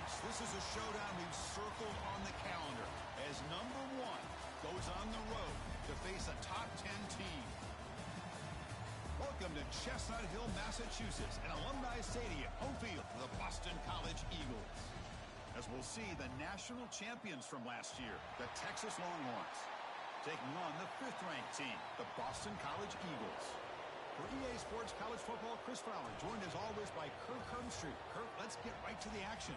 Folks, this is a showdown we've circled on the calendar as number 1 goes on the road to face a top 10 team. Welcome to Chestnut Hill, Massachusetts, an alumni stadium, home field for the Boston College Eagles. As we'll see the national champions from last year, the Texas Longhorns, taking on the 5th-ranked team, the Boston College Eagles. For EA Sports College Football, Chris Fowler, joined as always by Kirk Herbstreit. Kirk, let's get right to the action.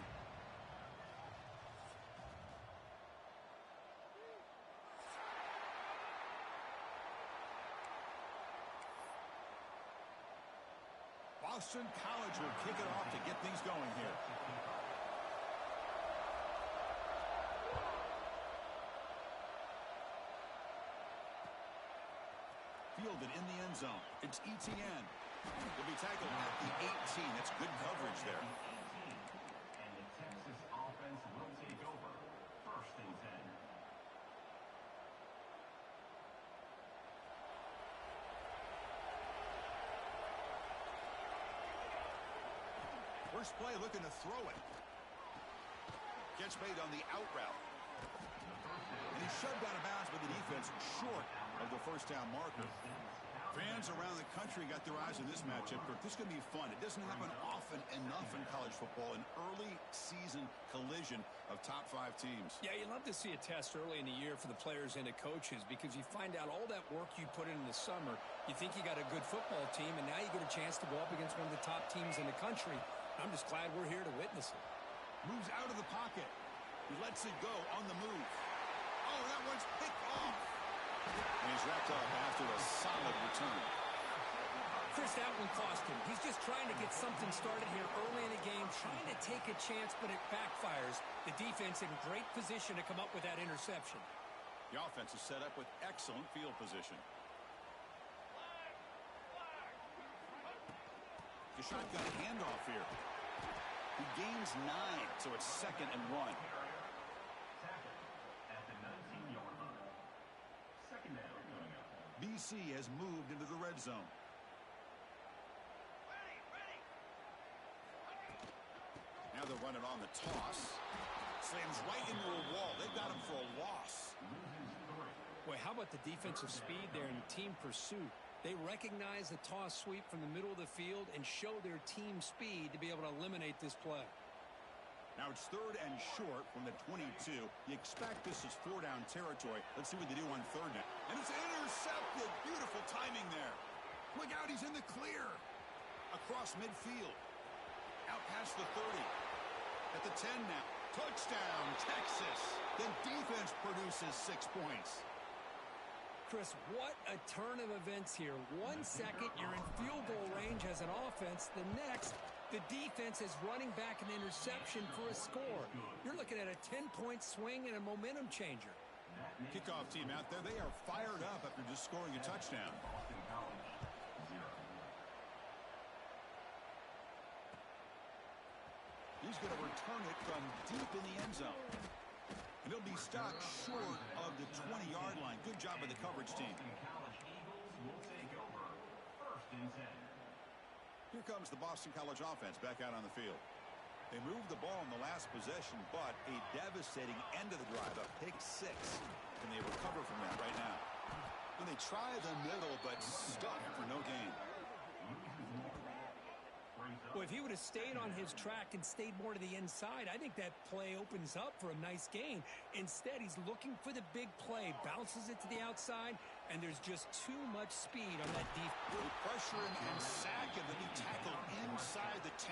Boston College will kick it off to get things going here. Fielded in the end zone. It's ETN. He'll be tackled at the 18. That's good coverage there. And the Texas offense will take over. 1st and 10. First play looking to throw it. Catch made on the out route. And he's shoved out of bounds by the defense short of the first down marker. Fans around the country got their eyes on this matchup. This is going to be fun. It doesn't happen often enough in college football, an early season collision of top 5 teams. Yeah, you love to see a test early in the year for the players and the coaches because you find out all that work you put in the summer. You think you got a good football team, and now you get a chance to go up against one of the top teams in the country. I'm just glad we're here to witness it. Moves out of the pocket. He lets it go on the move. Oh, that one's picked off. And he's wrapped up after a solid return. Chris, that one cost him. He's just trying to get something started here early in the game, trying to take a chance, but it backfires. The defense in great position to come up with that interception. The offense is set up with excellent field position. The shotgun handoff here. He gains 9, so it's 2nd and 1. At the 19-yard line. 2nd down coming up. BC has moved into the red zone. Now they're running on the toss. Slams right into a wall. They've got him for a loss. Boy, how about the defensive speed there in team pursuit? They recognize the toss sweep from the middle of the field and show their team speed to be able to eliminate this play. Now it's 3rd and short from the 22. You expect this is 4-down territory. Let's see what they do on 3rd down. And it's intercepted. Beautiful timing there. Look out, he's in the clear. Across midfield. Out past the 30. At the 10 now. Touchdown, Texas. The defense produces 6 points. Chris, what a turn of events here. 1 second, you're in field goal range as an offense. The next, the defense is running back an interception for a score. You're looking at a 10-point swing and a momentum changer. Kickoff team out there, they are fired up after just scoring a touchdown. He's going to return it from deep in the end zone. And he'll be stopped short of the 20-yard line. Good job by the coverage team. College Eagles will take over. 1st and 10. Here comes the Boston College offense back out on the field. They moved the ball in the last possession, but a devastating end of the drive, a pick 6. And they recover from that right now. And they try the middle, but stuck for no gain. Well, if he would have stayed on his track and stayed more to the inside, I think that play opens up for a nice gain. Instead, he's looking for the big play, bounces it to the outside, and there's just too much speed on that defense. They pressure him and sack him to be tackled inside the 10.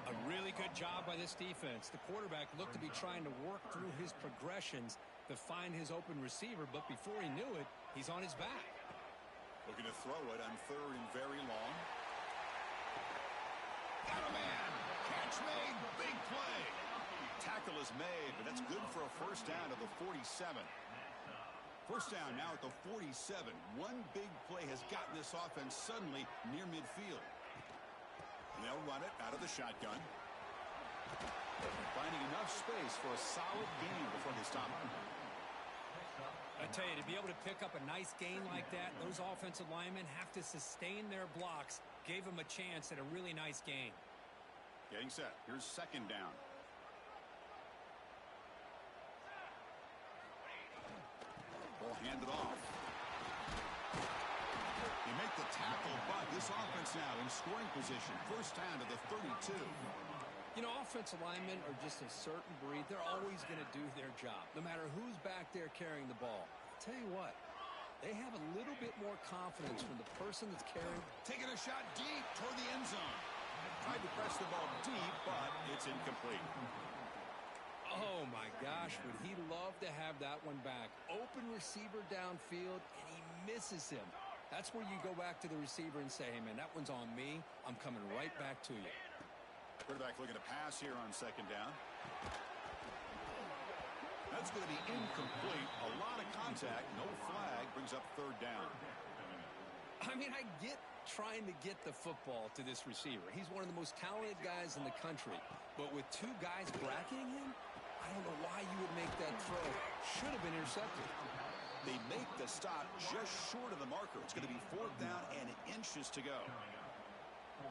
A really good job by this defense. The quarterback looked to be trying to work through his progressions to find his open receiver, but before he knew it, he's on his back. Looking to throw it on 3rd and very long. Got a man. Catch made. Big play. Tackle is made, but that's good for a 1st down to the 47. 1st down now at the 47. One big play has gotten this offense suddenly near midfield. And they'll run it out of the shotgun. Finding enough space for a solid gain before they stop him. I tell you, to be able to pick up a nice gain like that, those offensive linemen have to sustain their blocks. Gave them a chance at a really nice gain. Getting set. Here's 2nd down. Hand it off. They make the tackle, but this offense now in scoring position. First down to the 32. You know, offensive linemen are just a certain breed. They're always going to do their job, no matter who's back there carrying the ball. I'll tell you what, they have a little bit more confidence from the person that's carrying. Taking a shot deep toward the end zone. Tried to press the ball deep, but it's incomplete. Oh, my gosh, would he love to have that one back. Open receiver downfield, and he misses him. That's where you go back to the receiver and say, hey, man, that one's on me. I'm coming right back to you. Quarterback looking to pass here on second down. That's going to be incomplete. A lot of contact. No flag. Brings up third down. I mean, I get trying to get the football to this receiver. He's one of the most talented guys in the country. But with two guys bracketing him, I don't know why you would make that throw. Should have been intercepted. They make the stop just short of the marker. It's going to be fourth down and inches to go.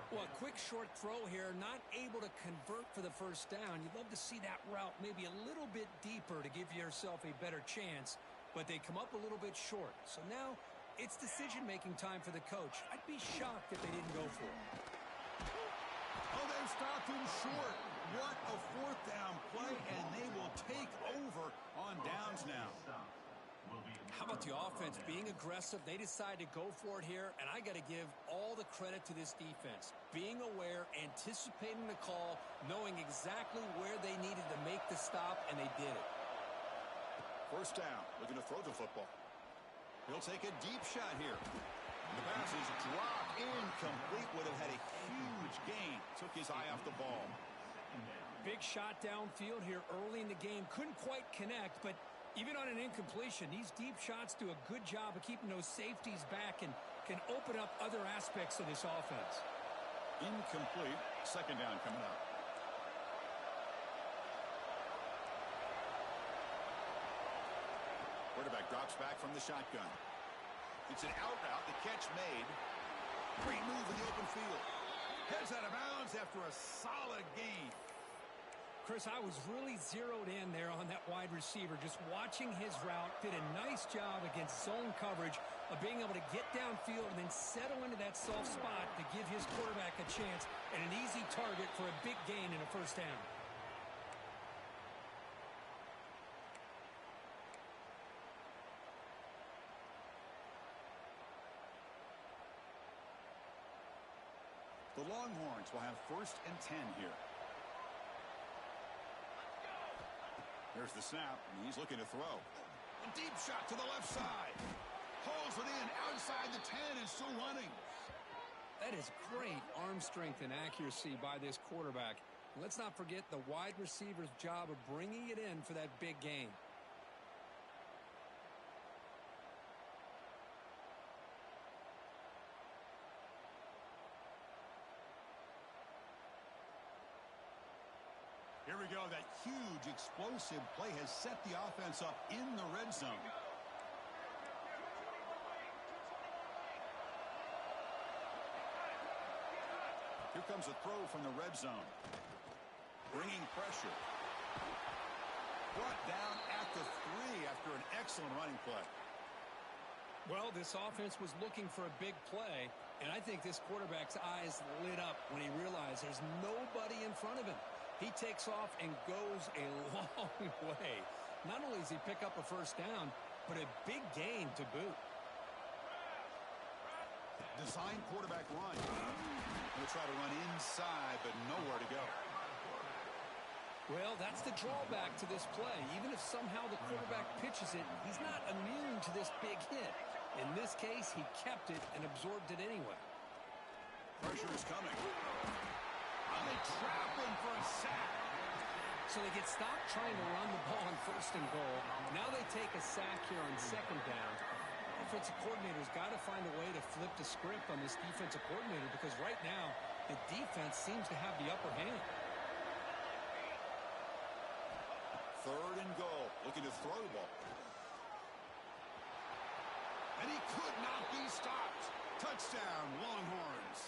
Well, a quick short throw here, not able to convert for the first down. You'd love to see that route maybe a little bit deeper to give yourself a better chance, but they come up a little bit short. So now it's decision-making time for the coach. I'd be shocked if they didn't go for it. Oh, they've stopped him short. What a fourth down play, and they will take over on downs now. How about the offense being aggressive? They decide to go for it here, and I got to give all the credit to this defense. Being aware, anticipating the call, knowing exactly where they needed to make the stop, and they did it. First down, looking to throw the football. He'll take a deep shot here. And the pass is dropped incomplete. Would have had a huge gain. Took his eye off the ball. Big shot downfield here early in the game. Couldn't quite connect, but even on an incompletion, these deep shots do a good job of keeping those safeties back and can open up other aspects of this offense. Incomplete. Second down coming up. Quarterback drops back from the shotgun. It's an out route. The catch made. Great move in the open field. Heads out of bounds after a solid gain. Chris, I was really zeroed in there on that wide receiver. Just watching his route, did a nice job against zone coverage of being able to get downfield and then settle into that soft spot to give his quarterback a chance and an easy target for a big gain in a first down. The Longhorns will have first and 10 here. There's the snap, and he's looking to throw. A deep shot to the left side. Pulls it in outside the 10 and still running. That is great arm strength and accuracy by this quarterback. And let's not forget the wide receiver's job of bringing it in for that big gain. Here we go. That huge explosive play has set the offense up in the red zone. Here comes a throw from the red zone. Bringing pressure. Brought down at the 3 after an excellent running play. Well, this offense was looking for a big play, and I think this quarterback's eyes lit up when he realized there's nobody in front of him. He takes off and goes a long way. Not only does he pick up a first down, but a big gain to boot. Design quarterback run. Going to try to run inside, but nowhere to go. Well, that's the drawback to this play. Even if somehow the quarterback pitches it, he's not immune to this big hit. In this case, he kept it and absorbed it anyway. Pressure is coming. Oh, they trap him for a sack. So they get stopped trying to run the ball on first and goal. Now they take a sack here on second down. Offensive coordinator's got to find a way to flip the script on this defensive coordinator because right now the defense seems to have the upper hand. Third and goal. Looking to throw the ball. And he could not be stopped. Touchdown, Longhorns.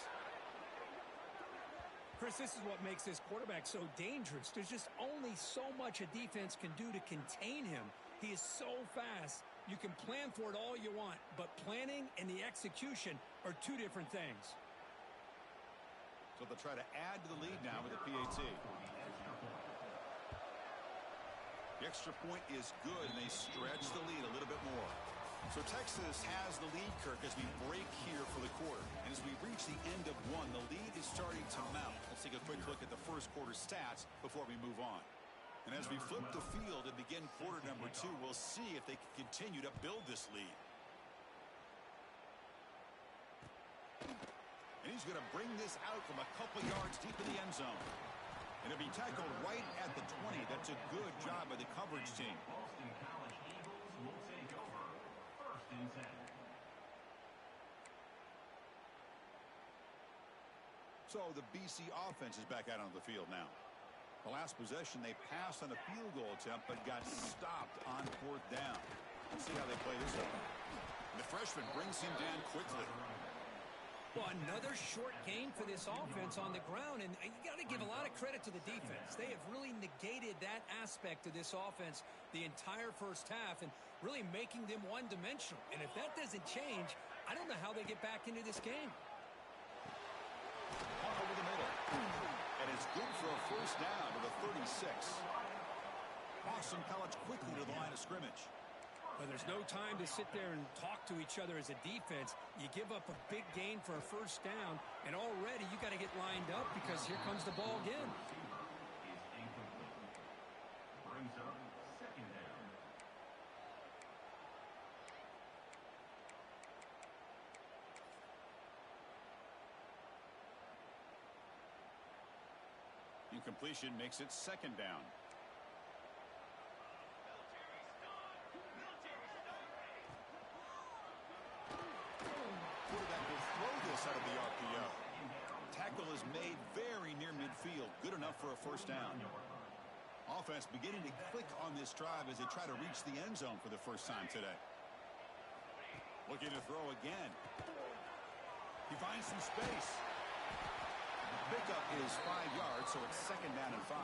Chris, this is what makes this quarterback so dangerous. There's just only so much a defense can do to contain him. He is so fast, You can plan for it all you want, but planning and the execution are two different things. So they'll try to add to the lead now with a PAT. The extra point is good, and they stretch the lead a little bit more. So Texas has the lead, Kirk, as we break here for the quarter. And as we reach the end of one, the lead is starting to mount. Let's take a quick look at the first quarter stats before we move on. And as we flip the field and begin quarter number 2, we'll see if they can continue to build this lead. And he's going to bring this out from a couple yards deep in the end zone. And it'll be tackled right at the 20. That's a good job by the coverage team. Boston College Eagles will take over. First and 10. So the BC offense is back out on the field now. The last possession, they passed on a field goal attempt, but got stopped on 4th down. Let's see how they play this one. The freshman brings him down quickly. Well, another short game for this offense on the ground, and you got to give a lot of credit to the defense. They have really negated that aspect of this offense the entire first half and really making them one-dimensional. And if that doesn't change, I don't know how they get back into this game. Over the middle. And it's good for a first down to the 36. Boston College quickly to the line of scrimmage. Well, there's no time to sit there and talk to each other as a defense. You give up a big gain for a first down, and already you got to get lined up because here comes the ball again. Is incomplete. Brings up second down. Incompletion makes it second down. Quarterback will throw this out of the RPO. Tackle is made very near midfield. Good enough for a first down. Offense beginning to click on this drive as they try to reach the end zone for the first time today. Looking to throw again. He finds some space. Pickup is 5 yards, so it's second down and 5.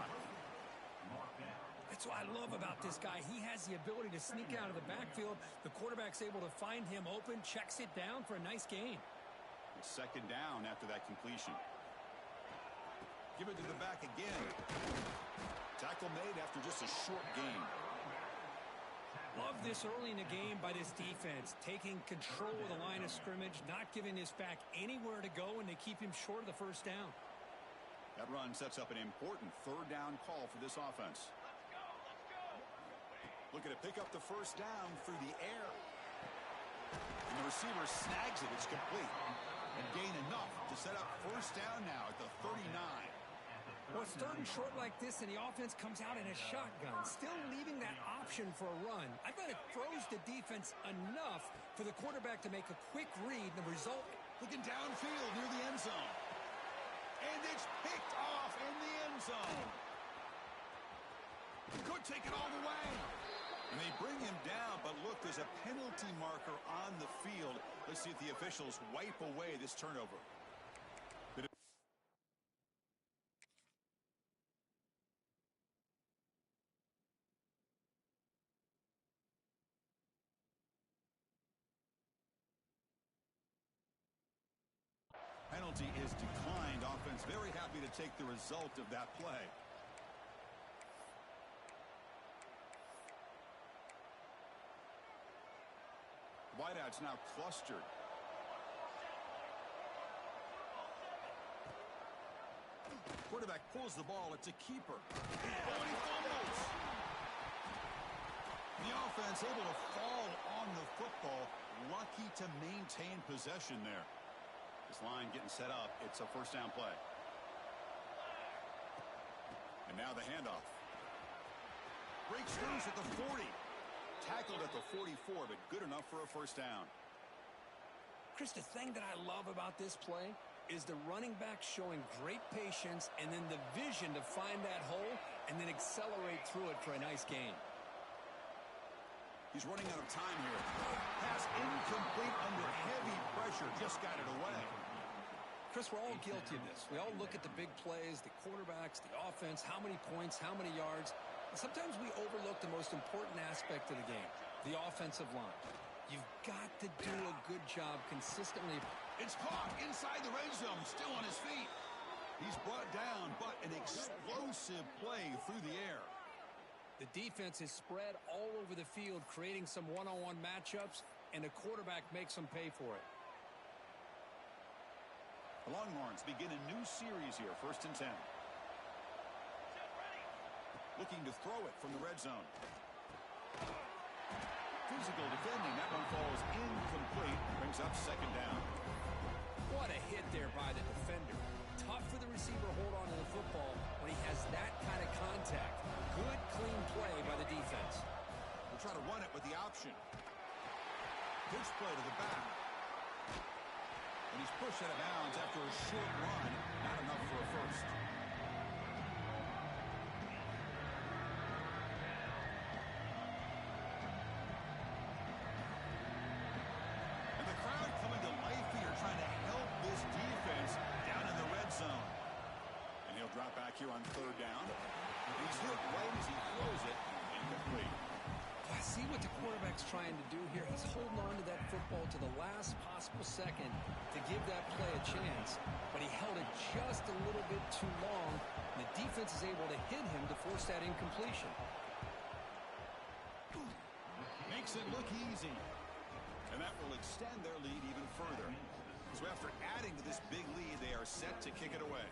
That's what I love about this guy. He has the ability to sneak out of the backfield. The quarterback's able to find him open, checks it down for a nice gain. It's second down after that completion. Give it to the back again. Tackle made after just a short gain. Love this early in the game by this defense, taking control of the line of scrimmage, not giving this back anywhere to go, and they keep him short of the first down. That run sets up an important third down call for this offense. Looking to pick up the first down through the air. And the receiver snags it. It's complete. And gain enough to set up first down now at the 39. Well, it's third and short like this, and the offense comes out in a shotgun, still leaving that option for a run. I thought it throws the defense enough for the quarterback to make a quick read. The result, looking downfield near the end zone. And it's picked off in the end zone. Could take it all the way. And they bring him down, but look, there's a penalty marker on the field. Let's see if the officials wipe away this turnover. Penalty is declined. Offense very happy to take the result of that play. Wideout's now clustered. Quarterback pulls the ball. It's a keeper. Oh, and he fumbles. The offense able to fall on the football. Lucky to maintain possession there. This line getting set up. It's a first down play. And now the handoff. Breaks loose at the 40. Tackled at the 44, but good enough for a first down. Chris, the thing that I love about this play is the running back showing great patience and then the vision to find that hole and then accelerate through it for a nice gain. He's running out of time here. Pass incomplete under heavy pressure. Just got it away. Chris, we're all guilty of this. We all look at the big plays, the quarterbacks, the offense, how many points, how many yards. And sometimes we overlook the most important aspect of the game, The offensive line. You've got to do a good job consistently. It's caught inside the red zone, still on his feet. He's brought down, but an explosive play through the air. The defense is spread all over the field, creating some one-on-one matchups, and the quarterback makes them pay for it. The Longhorns begin a new series here, 1st and 10. Looking to throw it from the red zone. Physical defending. That one falls incomplete. Brings up 2nd down. What a hit there by the defender. Tough for the receiver to hold on to the football when he has that kind of contact. Good, clean play by the defense. We'll try to run it with the option. Pitch play to the back. And he's pushed out of bounds after a short run. Not enough for a first. And the crowd coming to life here, trying to help this defense down in the red zone. And he'll drop back here on 3rd down. He's hit right as he throws it. Incomplete. I see what the quarterback's trying to do here. He's holding on to that football to the last possible second to give that play a chance. But he held it just a little bit too long. And the defense is able to hit him to force that incompletion. Makes it look easy. And that will extend their lead even further. So after adding to this big lead, they are set to kick it away.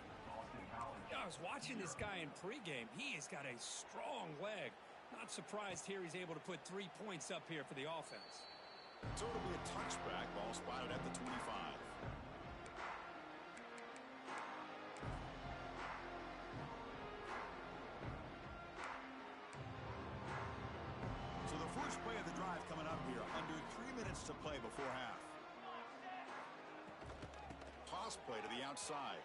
I was watching this guy in pregame. He has got a strong leg. Not surprised here he's able to put 3 points up here for the offense. So it'll be a touchback. Ball spotted at the 25. So the first play of the drive coming up here. Under 3 minutes to play before half. Toss play to the outside.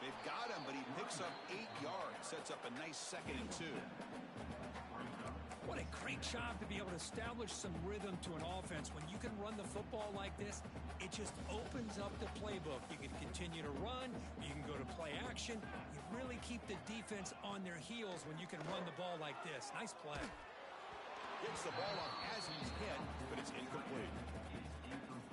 They've got him, but he picks up 8 yards. Sets up a nice 2nd and 2. What a great job to be able to establish some rhythm to an offense. When you can run the football like this, it just opens up the playbook. You can continue to run. You can go to play action. You really keep the defense on their heels when you can run the ball like this. Nice play. Gets the ball up as he's hit, but it's incomplete.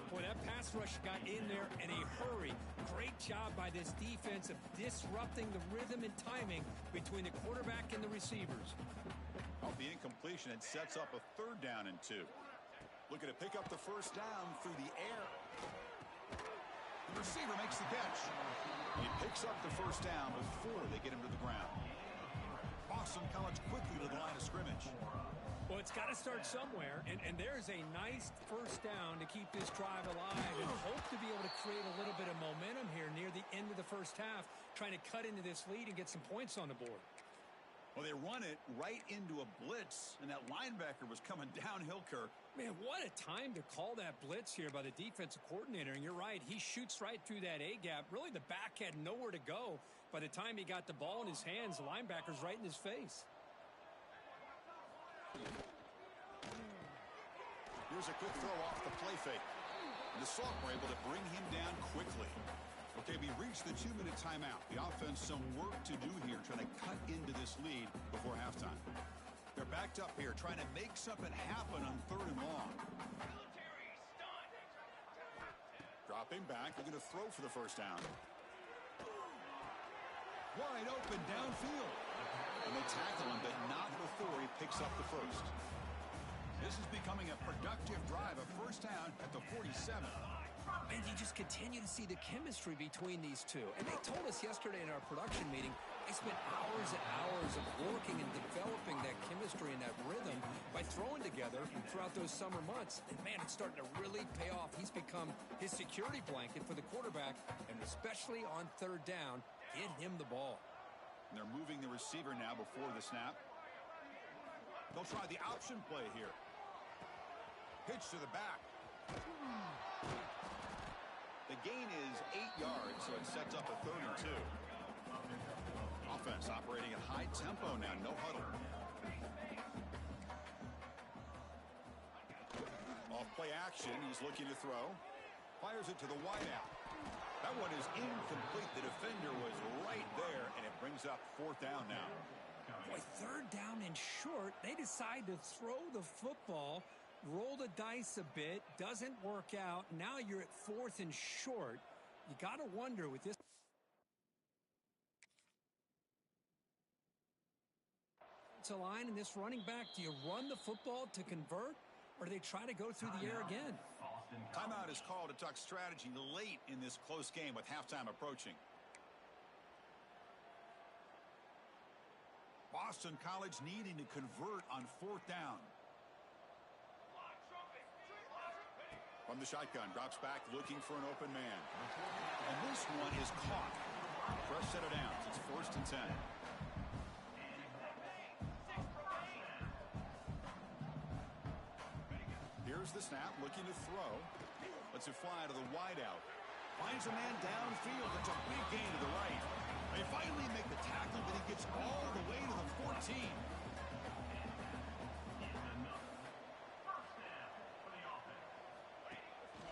Boy, that pass rush got in there in a hurry. Great job by this defense of disrupting the rhythm and timing between the quarterback and the receivers. Off the incompletion, it sets up a 3rd down and 2. Looking to pick up the 1st down through the air. The receiver makes the catch. He picks up the 1st down before they get him to the ground. Boston College quickly to the line of scrimmage. Well, it's got to start somewhere, and there's a nice 1st down to keep this drive alive and hope to be able to create a little bit of momentum here near the end of the 1st half, trying to cut into this lead and get some points on the board. Well, they run it right into a blitz, and that linebacker was coming downhill, Kirk. Man, what a time to call that blitz here by the defensive coordinator, and you're right, he shoots right through that A-gap. Really, the back had nowhere to go. By the time he got the ball in his hands, the linebacker's right in his face. Here's a quick throw off the play fake. And the Salt were able to bring him down quickly. Okay, we reached the 2-minute timeout. The offense some work to do here, trying to cut into this lead before halftime. They're backed up here, trying to make something happen on 3rd and long. Dropping back, they're going to throw for the 1st down. Wide open downfield. And they tackle him, but not before he picks up the 1st. This is becoming a productive drive, a 1st down at the 47. And you just continue to see the chemistry between these two. And they told us yesterday in our production meeting, they spent hours and hours of working and developing that chemistry and that rhythm by throwing together throughout those summer months. And man, it's starting to really pay off. He's become his security blanket for the quarterback, and especially on 3rd down, get him the ball. And they're moving the receiver now before the snap. They'll try the option play here. Pitch to the back. The gain is 8 yards, so it sets up a 3rd and 2. Offense operating at high tempo now, no huddle. Off play action, he's looking to throw. Fires it to the wideout. That one is incomplete. The defender was right there, and it brings up 4th down now. Boy, third down and short. They decide to throw the football, roll the dice a bit, doesn't work out. Now you're at fourth and short. You got to wonder with this line and this running back, do you run the football to convert, or do they try to go through the air again? Timeout is called to talk strategy late in this close game with halftime approaching. Boston College needing to convert on fourth down. From the shotgun, drops back looking for an open man. And this one is caught. Fresh set of downs. It's 1st and 10. Here's the snap, looking to throw. Lets it fly to the wideout. Finds a man downfield. It's a big gain to the right. They finally make the tackle, but he gets all the way to the 14.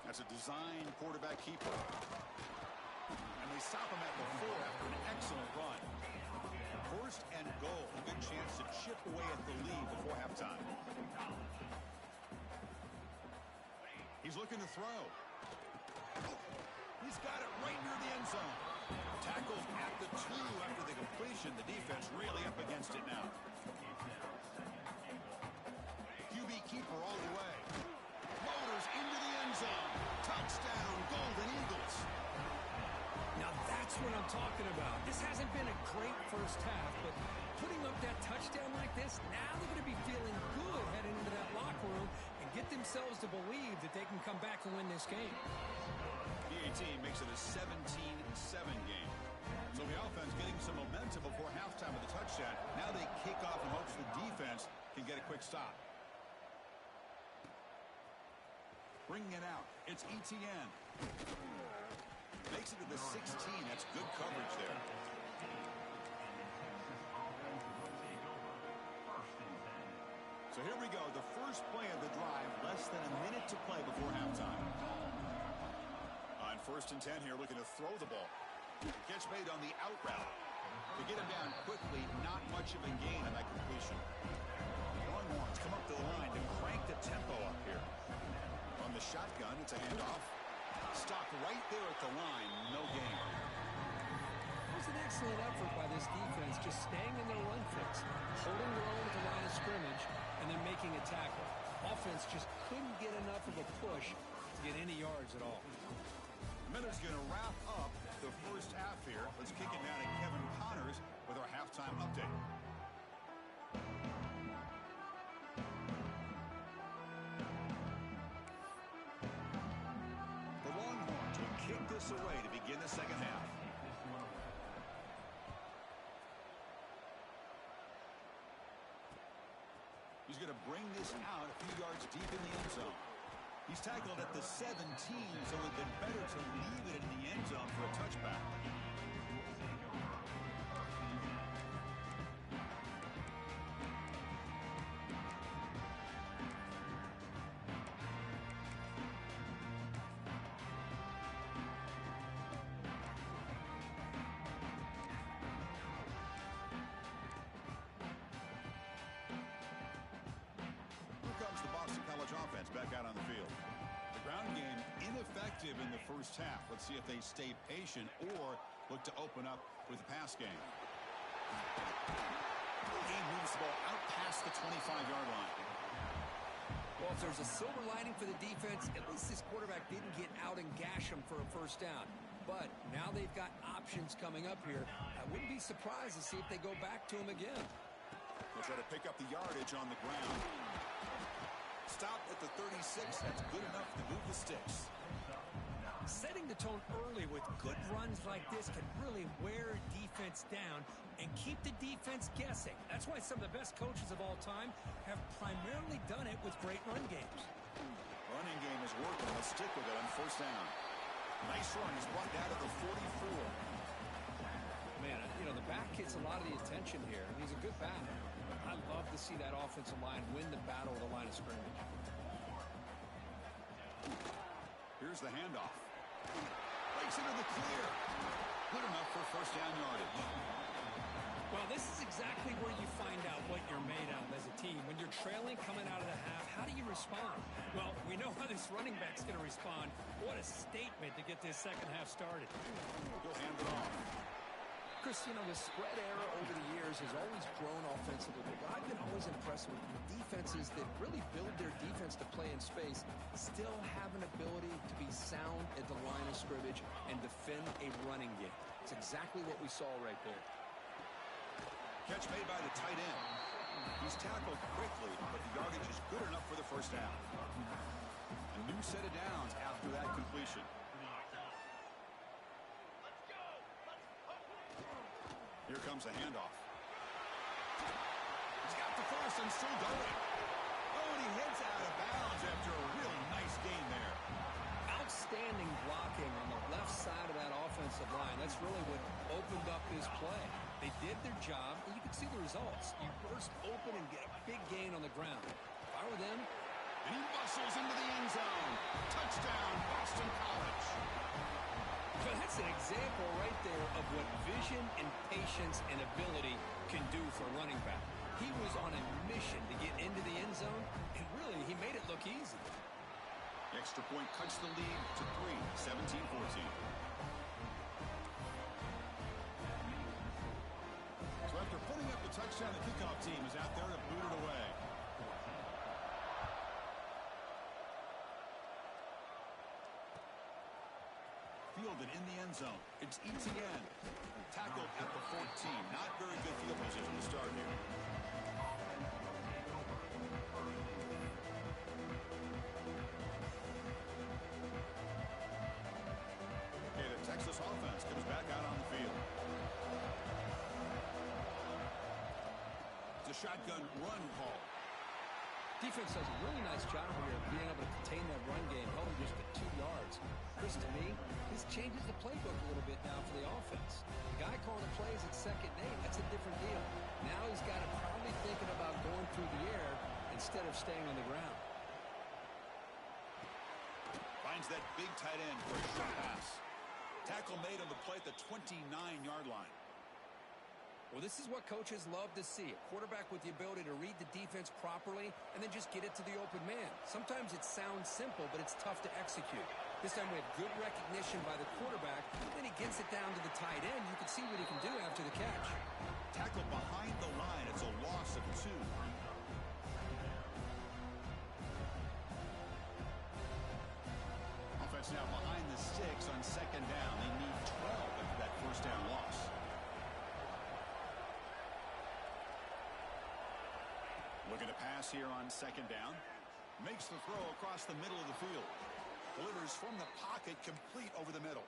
That's a design quarterback keeper. And they stop him at the 4 after an excellent run. 1st and goal. A good chance to chip away at the lead before halftime. He's looking to throw. He's got it right near the end zone. Tackled at the 2 after the completion. The defense really up against it now. QB keeper all the way. Motors into the end zone. Touchdown, Golden Eagles. Now that's what I'm talking about. This hasn't been a great first half, but putting up that touchdown like this, now they're going to be feeling good heading into that locker room and get themselves to believe that they can come back and win this game. PAT makes it a 17-7 game. So the offense getting some momentum before halftime with the touchdown. Now they kick off in hopes the defense can get a quick stop. Bringing it out. It's ETN. Makes it to the 16. That's good coverage there. So here we go. The first play of the drive. Less than a minute to play before halftime. On 1st and 10 here, looking to throw the ball. Catch made on the out route. To get him down quickly, not much of a gain on that completion. Longhorns come up to the line to crank the tempo up here. On the shotgun, it's a handoff. Stopped right there at the line, no gain. It was an excellent effort by this defense, just staying in their run fix, holding their own at the line of scrimmage, and then making a tackle. Offense just couldn't get enough of a push to get any yards at all. Miller's going to wrap up the first half here. Let's kick it down to Kevin Connors with our halftime update. The Longhorns will kick this away to begin the second half. He's going to bring this out a few yards deep in the end zone. He's tackled at the 17, so it would have been better to leave it in the end zone for a touchback. Offense back out on the field. The ground game ineffective in the first half. Let's see if they stay patient or look to open up with the pass game. He moves the ball out past the 25-yard line. Well, if there's a silver lining for the defense, at least this quarterback didn't get out and gash him for a first down. But now they've got options coming up here. I wouldn't be surprised to see if they go back to him again. They'll try to pick up the yardage on the ground. Stop at the 36. That's good enough to move the sticks. Setting the tone early with good runs like this can really wear defense down and keep the defense guessing. That's why some of the best coaches of all time have primarily done it with great run games. Running game is working. Let's stick with it on first down. Nice run. He's brought down to the 44. Man, you know, the back gets a lot of the attention here. He's a good back. I love to see that offensive line win the battle at the line of scrimmage. Here's the handoff. Breaks into the clear. Good enough for first down yardage. Well, this is exactly where you find out what you're made of as a team. When you're trailing coming out of the half, how do you respond? Well, we know how this running back's going to respond. What a statement to get this second half started. He'll hand it off. Chris, you know, the spread era over the years has always grown offensively, but what I've been always impressed with the defenses that really build their defense to play in space still have an ability to be sound at the line of scrimmage and defend a running game. It's exactly what we saw right there. Catch made by the tight end. He's tackled quickly, but the yardage is good enough for the first down. A new set of downs after that completion. Here comes a handoff. He's got the first and still going. Oh, and he heads out of bounds after a really nice gain there. Outstanding blocking on the left side of that offensive line. That's really what opened up this play. They did their job, and you can see the results. You burst open and get a big gain on the ground. If I were them, and he muscles into the end zone. Touchdown, Boston College. But that's an example right there of what vision and patience and ability can do for a running back. He was on a mission to get into the end zone, and really, he made it look easy. The extra point cuts the lead to 3, 17-14. So after putting up the touchdown, the kickoff team is out there to boot it away. Fielded in the end zone. It's ETN. Tackled at the 14. Not very good field position to start here. Okay, the Texas offense comes back out on the field. It's a shotgun run call. Defense does a really nice job here of being able to contain that run game, held just at 2 yards. Chris, to me, this changes the playbook a little bit now for the offense. The guy calling the plays at 2nd and 8, that's a different deal. Now he's got to probably thinking about going through the air instead of staying on the ground. Finds that big tight end for a short pass. Tackle made on the play at the 29-yard line. Well, this is what coaches love to see. A quarterback with the ability to read the defense properly and then just get it to the open man. Sometimes it sounds simple, but it's tough to execute. This time we have good recognition by the quarterback. Then he gets it down to the tight end. You can see what he can do after the catch. Tackle behind the line. It's a loss of 2. Offense now behind the 6 on 2nd down. They need 12 after that first down loss. Looking to pass here on 2nd down. Makes the throw across the middle of the field. Delivers from the pocket, complete over the middle.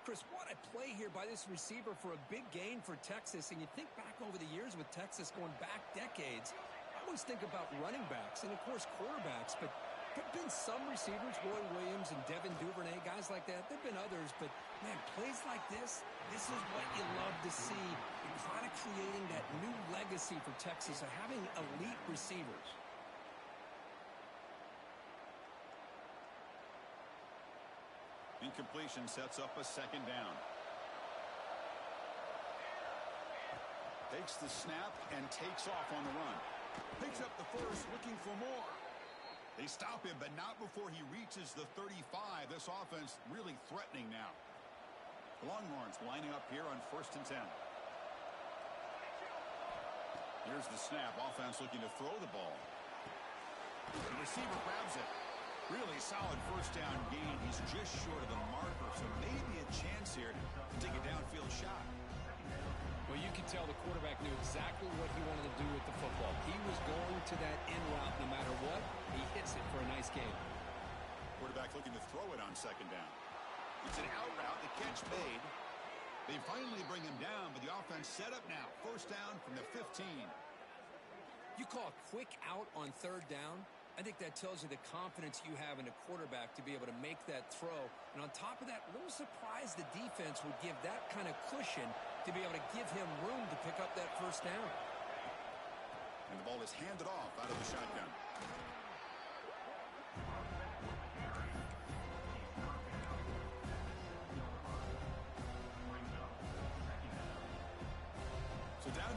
Chris, what a play here by this receiver for a big gain for Texas. And you think back over the years with Texas going back decades, I always think about running backs and, of course, quarterbacks. But there have been some receivers, Roy Williams and Devin Duvernay, guys like that. There have been others. But, man, plays like this is what you love to see. You're kind of creating that new legacy for Texas of having elite receivers. Incompletion sets up a 2nd down. Takes the snap and takes off on the run. Picks up the first, looking for more. They stop him, but not before he reaches the 35. This offense really threatening now. Longhorns lining up here on 1st and 10. Here's the snap. Offense looking to throw the ball. The receiver grabs it. Really solid first down gain. He's just short of the marker, so maybe a chance here to take a downfield shot. Well, you can tell the quarterback knew exactly what he wanted to do with the football. He was going to that in route no matter what. He hits it for a nice gain. Quarterback looking to throw it on 2nd down. It's an out route. The catch made. They finally bring him down, but the offense set up now. First down from the 15. You call a quick out on 3rd down. I think that tells you the confidence you have in a quarterback to be able to make that throw. And on top of that, a little surprised the defense would give that kind of cushion to be able to give him room to pick up that first down. And the ball is handed off out of the shotgun. So down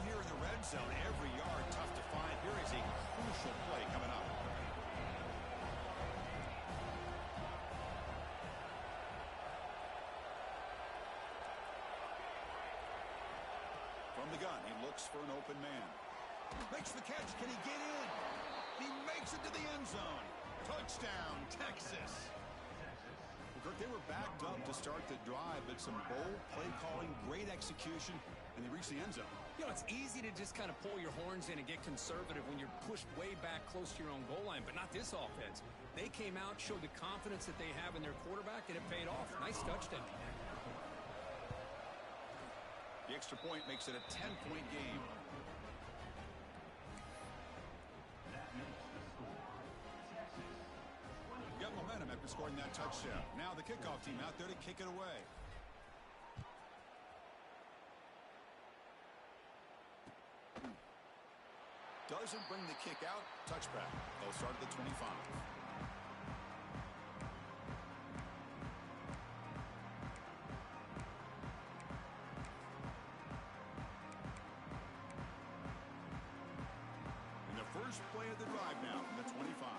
red zone every yard. Tough to find. Here is a crucial play coming up. From the gun, he looks for an open man. Makes the catch. Can he get in? He makes it to the end zone. Touchdown, Texas. Well, Kirk, they were backed up to start the drive, but some bold play calling, great execution, and they reached the end zone. You know, it's easy to just kind of pull your horns in and get conservative when you're pushed way back close to your own goal line, but not this offense. They came out, showed the confidence that they have in their quarterback, and it paid off. Nice touchdown. The extra point makes it a 10-point game. Got momentum after scoring that touchdown. Now the kickoff team out there to kick it away. Doesn't bring the kick out. Touchback. They'll start at the 25. First play of the drive now from the 25.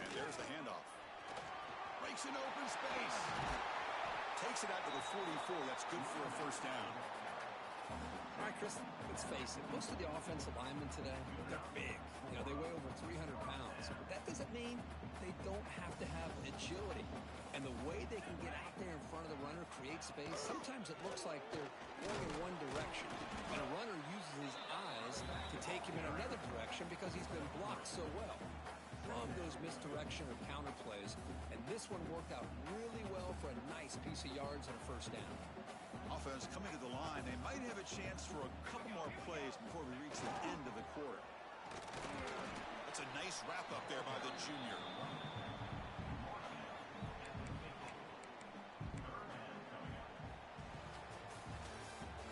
And there's the handoff. Breaks an open space. Takes it out to the 44. That's good for a first down. All right, Chris, let's face it. Most of the offensive linemen today, they're big. You know, they weigh over 300 pounds. But that doesn't mean they don't have to have agility. And the way they can get out there in front of the runner, create space, sometimes it looks like they're going in one direction. And a runner uses his eyes to take him in another direction because he's been blocked so well. Love those misdirection or counter plays. And this one worked out really well for a nice piece of yards and a first down. Offense coming to the line. They might have a chance for a couple more plays before we reach the end of the quarter. That's a nice wrap up there by the junior.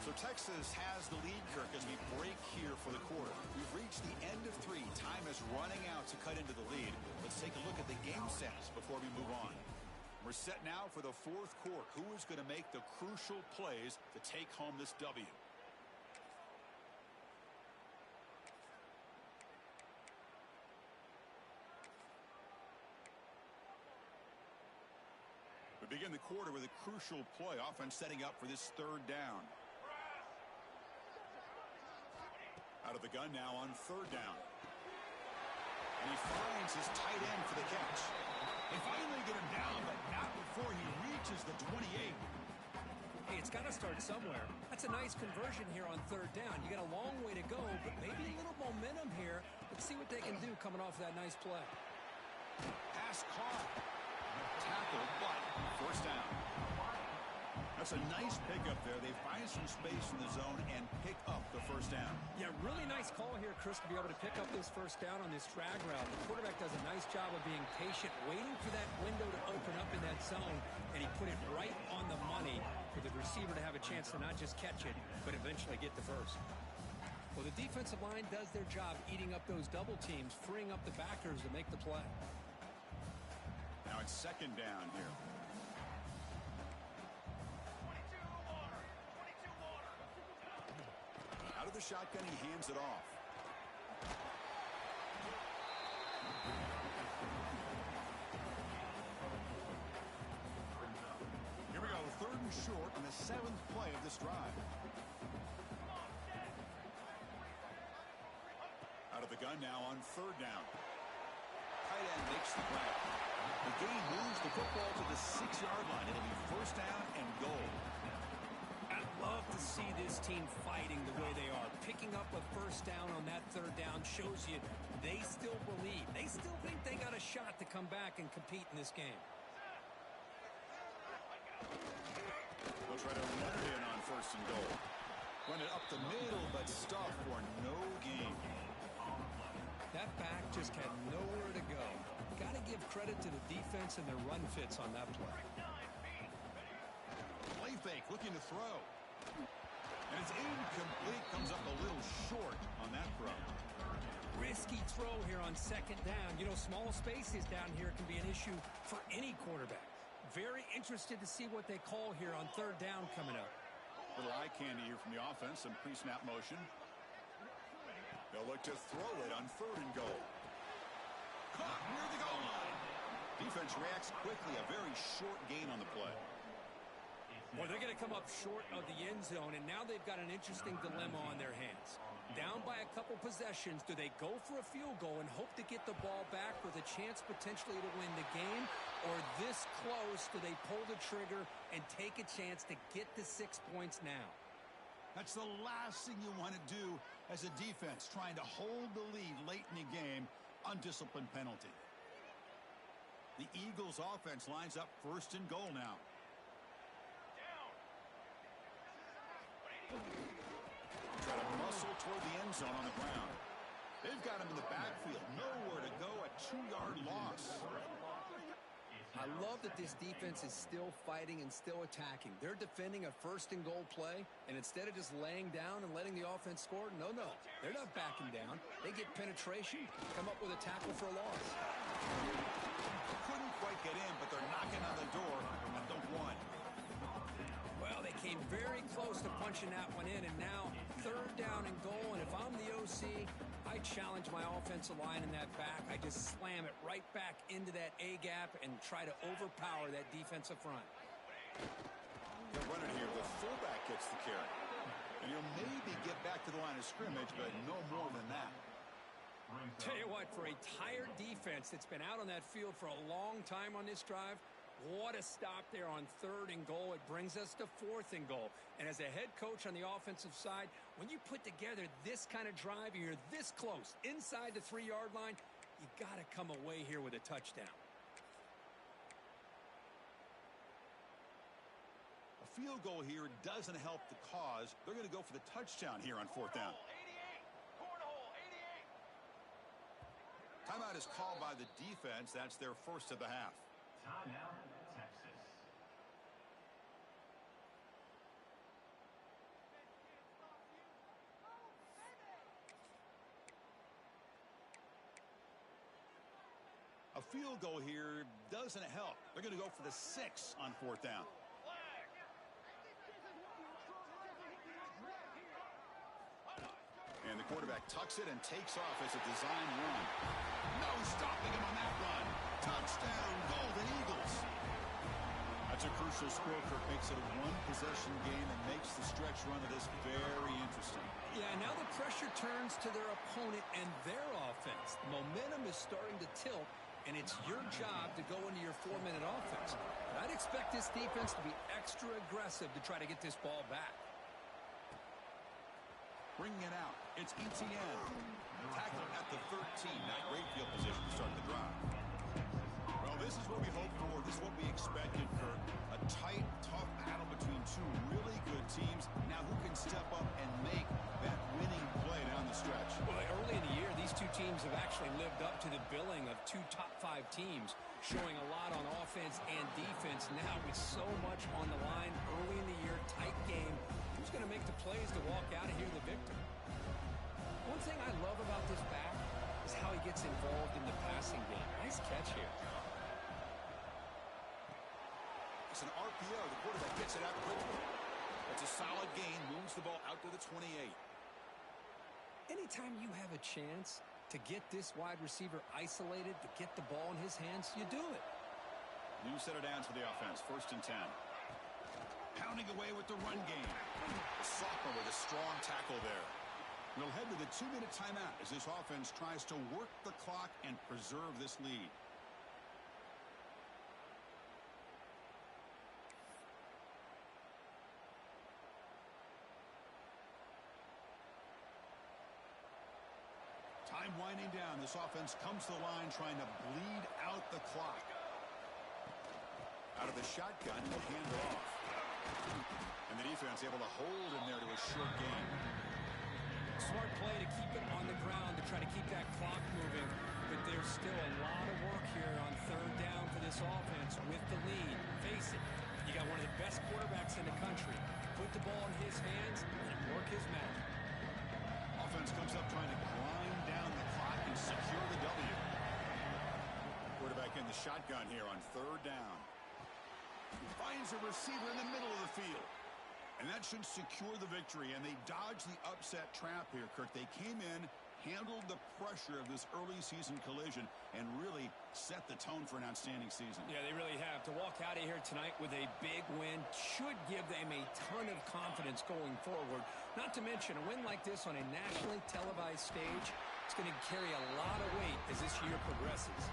So Texas has the lead, Kirk, as we break here for the quarter. We've reached the end of 3. Time is running out to cut into the lead. Let's take a look at the game stats before we move on. We're set now for the fourth quarter. Who is going to make the crucial plays to take home this W? We begin the quarter with a crucial play. Offense setting up for this third down. Out of the gun now on third down. And he finds his tight end for the catch. They finally get him down, but not before he reaches the 28. Hey, it's got to start somewhere. That's a nice conversion here on third down. You got a long way to go, but maybe a little momentum here. Let's see what they can do coming off that nice play. Pass caught. Tackle, but first down. That's a nice pickup there. They find some space in the zone and pick up the first down. Yeah, really nice call here, Chris, to be able to pick up this first down on this drag route. The quarterback does a nice job of being patient, waiting for that window to open up in that zone, and he put it right on the money for the receiver to have a chance to not just catch it, but eventually get the first. Well, the defensive line does their job eating up those double teams, freeing up the backers to make the play. Now it's second down here. Out of the shotgun, he hands it off. Here we go, third and short on the 7th play of this drive. Out of the gun now on third down. Tight end makes the grab. The game moves the football to the 6-yard line. It'll be first down and goal. I'd love to see this team fighting the way they are. Picking up a first down on that third down shows you they still believe. They still think they got a shot to come back and compete in this game. They'll try to run it in on first and goal. Run it up the middle, but stuff for no gain. That back just had nowhere to go. Got to give credit to the defense and their run fits on that play. Play fake, looking to throw. And it's incomplete, comes up a little short on that throw. Risky throw here on second down. You know, small spaces down here can be an issue for any quarterback. Very interested to see what they call here on third down coming up. Little eye candy here from the offense, some pre-snap motion. They'll look to throw it on third and goal. Caught near the goal line. Defense reacts quickly, a very short gain on the play. Well, they're going to come up short of the end zone, and now they've got an interesting dilemma on their hands. Down by a couple possessions, do they go for a field goal and hope to get the ball back with a chance potentially to win the game? Or this close, do they pull the trigger and take a chance to get the 6 points now? That's the last thing you want to do as a defense, trying to hold the lead late in the game, undisciplined penalty. The Eagles offense lines up first and goal now. Try to muscle toward the end zone on the ground. They've got him in the backfield. Nowhere to go, a 2-yard loss. I love that this defense is still fighting and still attacking. They're defending a first and goal play, and instead of just laying down and letting the offense score, no. They're not backing down. They get penetration, come up with a tackle for a loss. Couldn't quite get in, but they're knocking on the door on the 1. Well, they came very close to punching that one in, and now third down and goal. And if I'm the OC, I challenge my offensive line in that back. I just slam it right back into that A gap and try to overpower that defensive front. They're running here. The fullback gets the carry. And he'll maybe get back to the line of scrimmage, but no more than that. Tell you what, for a tired defense that's been out on that field for a long time on this drive, what a stop there on third and goal. It brings us to fourth and goal. And as a head coach on the offensive side, when you put together this kind of drive and you're this close inside the 3-yard line, you got to come away here with a touchdown. A field goal here doesn't help the cause. They're going to go for the touchdown here on fourth down. Timeout is called by the defense. That's their first of the half. Timeout, Texas. A field goal here doesn't help. They're going to go for the 6 on fourth down. And the quarterback tucks it and takes off as a design run. No stopping him on that run. Touchdown, Golden Eagles. That's a crucial score. Makes it a one-possession game and makes the stretch run of this very interesting. Yeah, now the pressure turns to their opponent and their offense. The momentum is starting to tilt, and it's your job to go into your 4-minute offense. But I'd expect this defense to be extra aggressive to try to get this ball back. Bringing it out, it's ETN. Tackled at the 13. Not great field position to start the drive. Well, this is what we hoped for. This is what we expected for a tight, tough battle between two really good teams. Now who can step up and make that winning play down the stretch? Well, early in the year, these two teams have actually lived up to the billing of two top-5 teams, showing a lot on offense and defense. Now with so much on the line early in the year, tight game, who's going to make the plays to walk out of here the victor? One thing I love about this back is how he gets involved in the passing game. Nice catch here. It's an RPO. The quarterback gets it out quickly. It's a solid gain. Moves the ball out to the 28. Anytime you have a chance to get this wide receiver isolated, to get the ball in his hands, you do it. New set of downs for the offense. First and 10. Pounding away with the run game. The sophomore with a strong tackle there. We'll head to the 2-minute timeout as this offense tries to work the clock and preserve this lead. Time winding down. This offense comes to the line trying to bleed out the clock. Out of the shotgun, he'll hand it off. And the defense able to hold him there to a short gain. Smart play to keep it on the ground to try to keep that clock moving. But there's still a lot of work here on third down for this offense with the lead. Face it, you got one of the best quarterbacks in the country. Put the ball in his hands and work his magic. Offense comes up trying to grind down the clock and secure the W. Quarterback in the shotgun here on third down. finds a receiver in the middle of the field. And that should secure the victory, and they dodged the upset trap here, Kirk. They came in, handled the pressure of this early season collision, and really set the tone for an outstanding season. Yeah, they really have. To walk out of here tonight with a big win should give them a ton of confidence going forward. Not to mention, a win like this on a nationally televised stage, it's going to carry a lot of weight as this year progresses.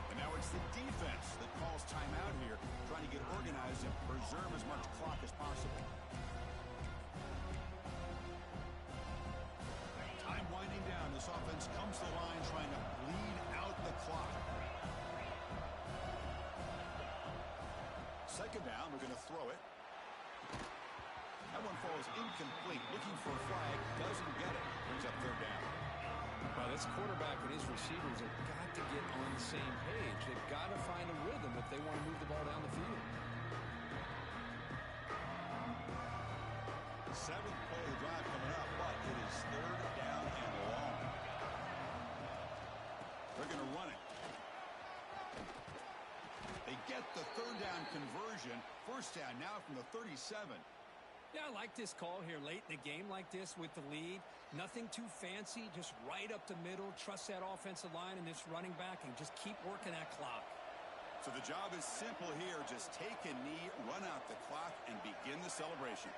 And now it's the defense that calls timeout here, trying to get organized and preserve as much clock as possible. Time winding down. This offense comes to the line trying to bleed out the clock. Second down, we're going to throw it. That one falls incomplete. Looking for a flag, doesn't get it. Brings up third down. Well, this quarterback and his receivers have got to get on the same page. They've got to find a rhythm if they want to move the ball down the field. Seventh play of the drive coming up, but it is third down and long. They're going to run it. They get the third down conversion. First down now from the 37. Yeah, I like this call here late in the game like this with the lead. Nothing too fancy, just right up the middle. Trust that offensive line and this running back and just keep working that clock. So the job is simple here. Just take a knee, run out the clock, and begin the celebration.